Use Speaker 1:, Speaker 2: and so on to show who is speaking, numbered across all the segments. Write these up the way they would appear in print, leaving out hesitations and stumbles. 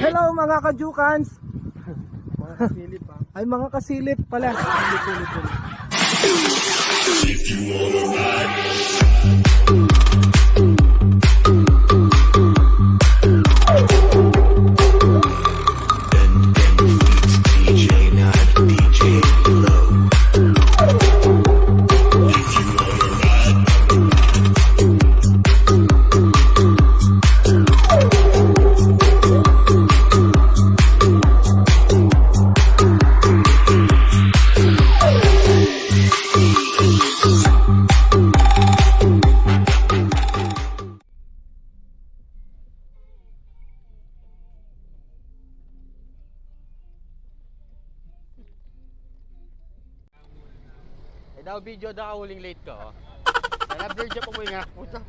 Speaker 1: Hello mga kajukans.
Speaker 2: Mga kasilip ha.
Speaker 1: Ay mga kasilip pala. Ulit.
Speaker 2: Eh daw video daw huling late ko. Nalabdar siya po nga. Puta.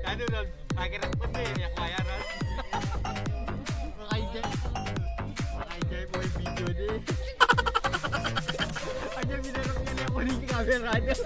Speaker 3: Ano lang, pakirat po na yun, kaya rin. Makaijay po yung video din. Ano binarap niya na kunin yung camera niya.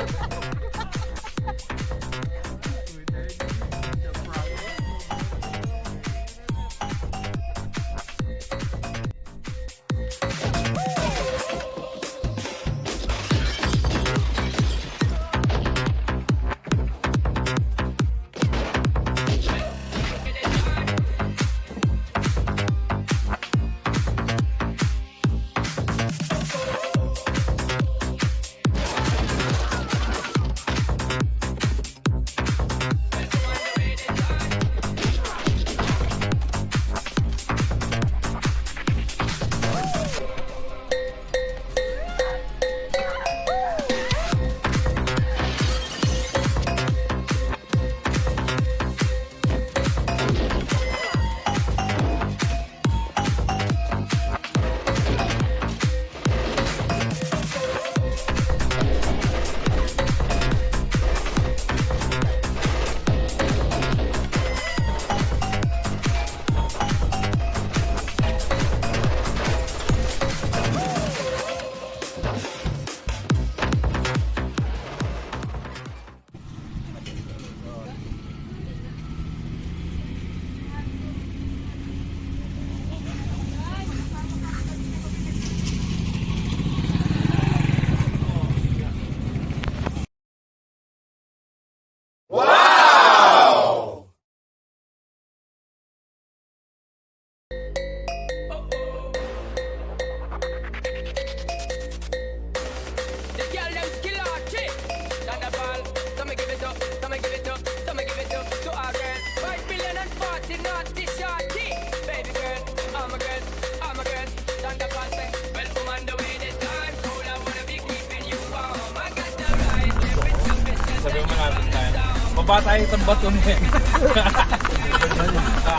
Speaker 4: Sabi mo natin tayo. Baba tayo itong bato niya.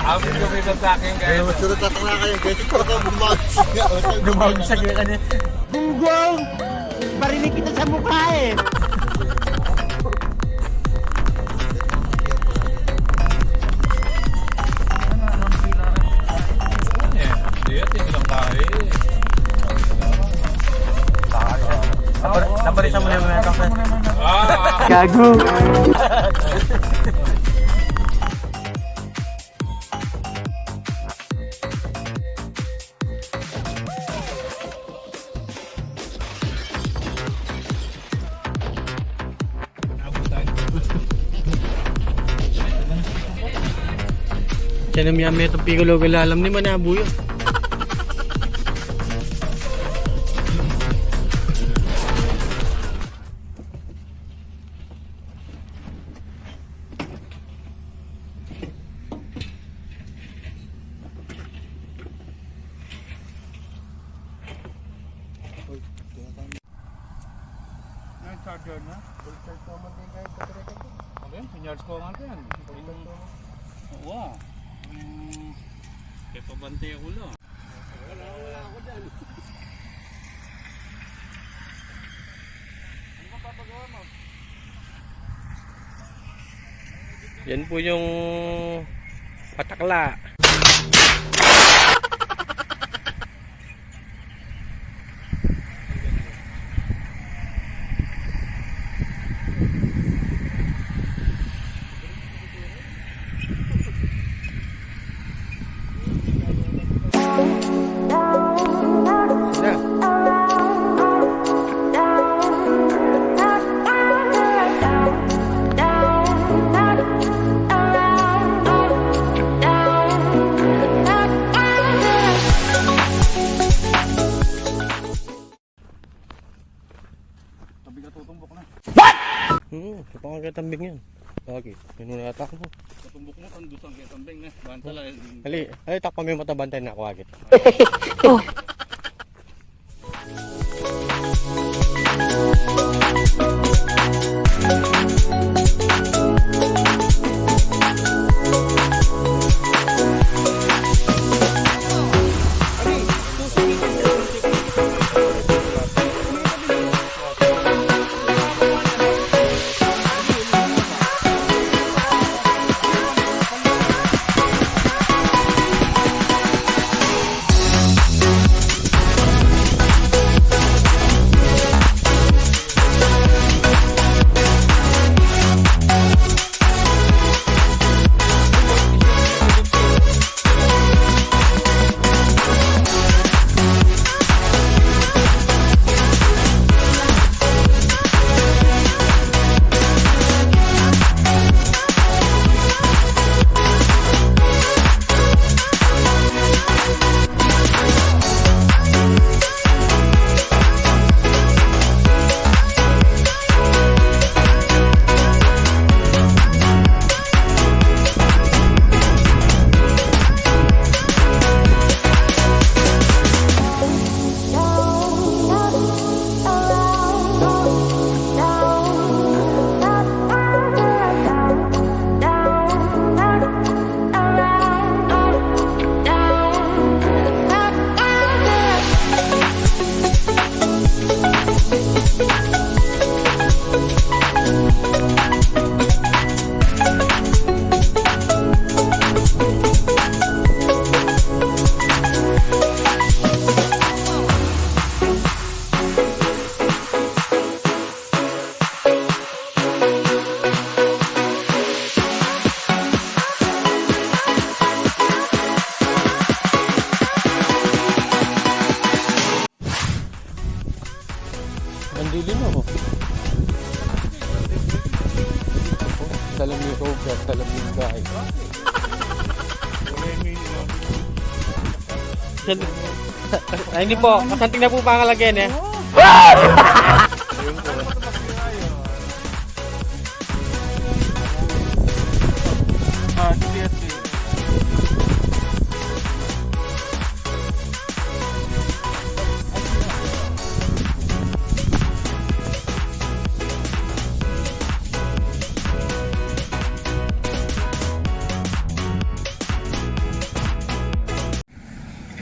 Speaker 4: Amin ko rin sa akin guys.
Speaker 3: Sunod tatak na kayo guys. Ito ka bumagsak.
Speaker 2: Gumagsak yung kanya. Gunggong! Parinig kita sa mukha eh. Naparisan mo na yung mga kape. Gago! Siya na miyami itong piccolo galalam ni Manabu yun.
Speaker 4: Charger na? Full charge ko man kayo katreka ko. Okay, pinyarge ko nga yan. Oo. Kaya pabantay ako lang. Wala ako dyan. Ano ka papagawa mo?
Speaker 2: Yan po yung patakla.
Speaker 4: Tabi ka tutumbok na.
Speaker 2: Kapag ang katambing yan. Bakit? Ano na atak mo?
Speaker 4: Tutumbok mo, tandusang kaya tambing na. Bantala.
Speaker 2: Ali, takpa mo yung matabantay na ako agad. Nandilin ako. Salam ni Roger, salam ni Guy. Ay, hindi po. Kasanting na po pangalagyan eh. Ayun po.
Speaker 4: DSP.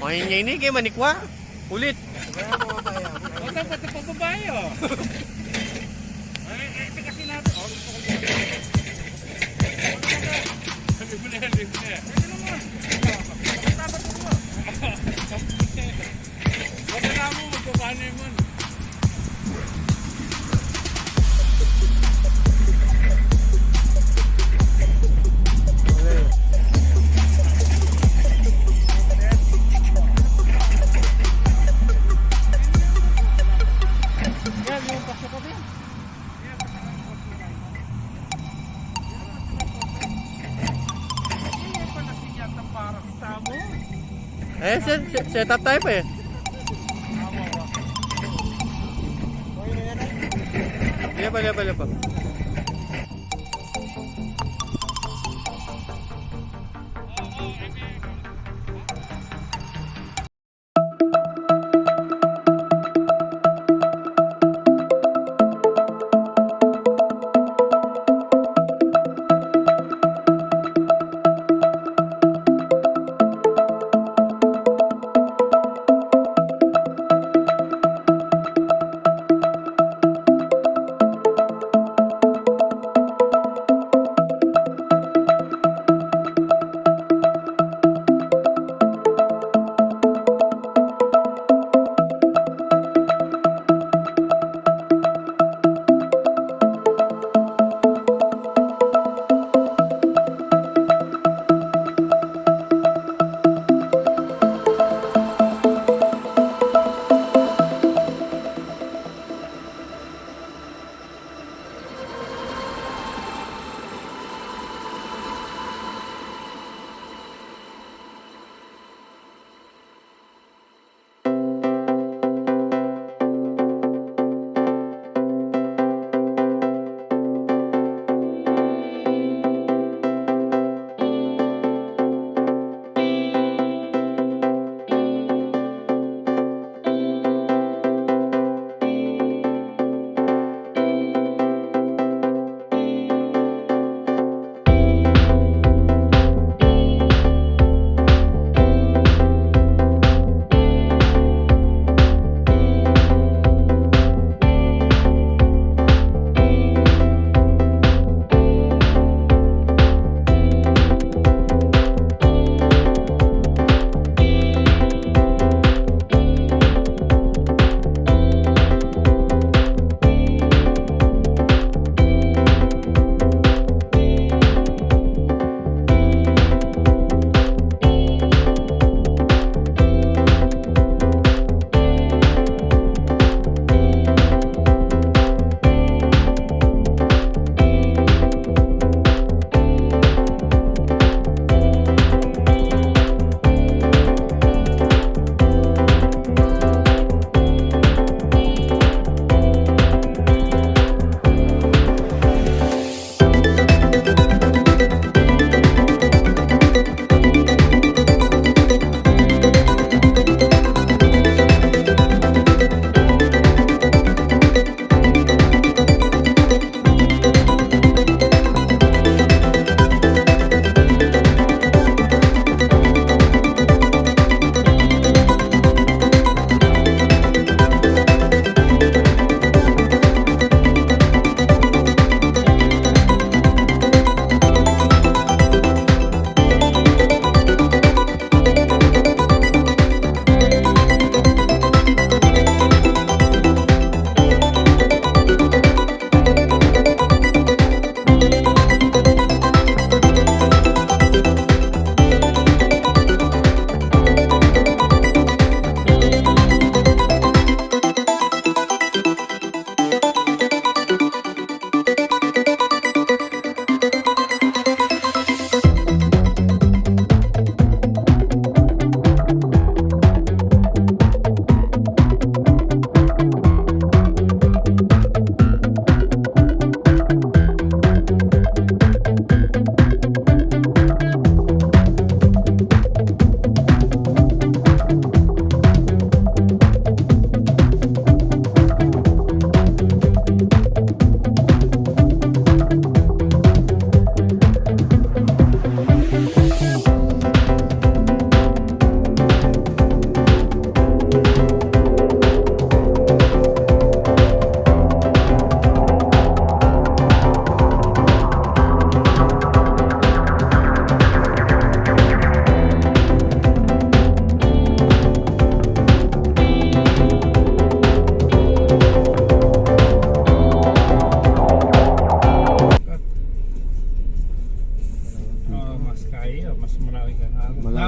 Speaker 2: Ay, ini kay manikwa. Ulit.
Speaker 4: Huwag kang pati pababae oh. Ay, kasi natin. Libre na, libre na. Huwag ka na mo, magpapano yun man. Tamo.
Speaker 2: Eh, set up tayo pa eh. Lipa pa.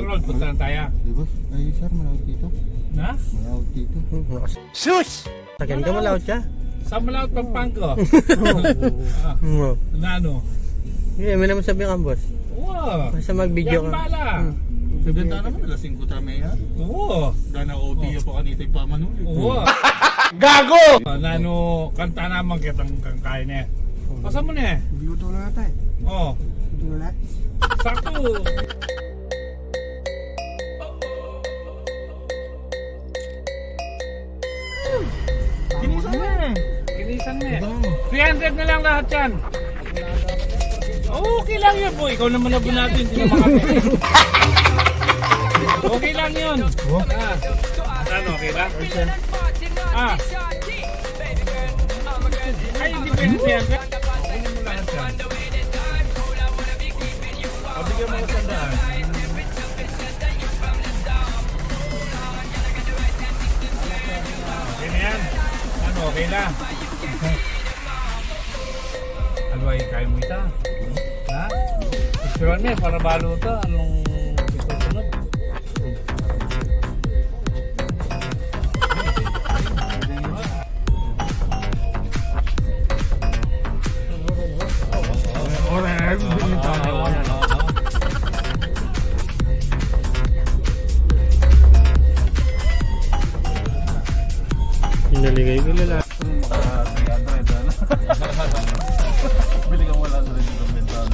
Speaker 4: Harold, punta na tayo.
Speaker 3: Di boss? Ay sir, malawit dito.
Speaker 4: Na?
Speaker 3: Malawit dito.
Speaker 2: Sus! Tagan ka malawot siya?
Speaker 4: Sa Malawot, Pampanga. Na ano?
Speaker 2: Hindi, may naman sabi kang boss.
Speaker 4: Wow.
Speaker 2: Basta mag-video
Speaker 4: Yang
Speaker 2: ka.
Speaker 4: bala. Naganda naman, lasing ko tama yan. Oo. Dana OB pa kanito yung pamanulit. Oo. Gago! Nano, kanta naman kitang kangkaya niya. Pasa mo na eh.
Speaker 1: Luto na natin.
Speaker 4: Oo.
Speaker 1: Luto na.
Speaker 4: Sakto. Kinisan mo eh. Kinisan mo eh. 300 na lang lahat yan. Okay lang yun po. Ikaw naman na natin. Hindi naman kami. Okay lang yun. Ano, okay lang? Ay, hindi pwede siya. Kunin mo lahat yan. Bigyan mo ko sandaan. Okay na yan. Ano, okay na. Ano ay kaya mo ita? Ha? Picturean niya para balo ito. Anong isusunod?
Speaker 1: Inaligay ko nila.
Speaker 4: Bili ka wala sa rin itong bentana.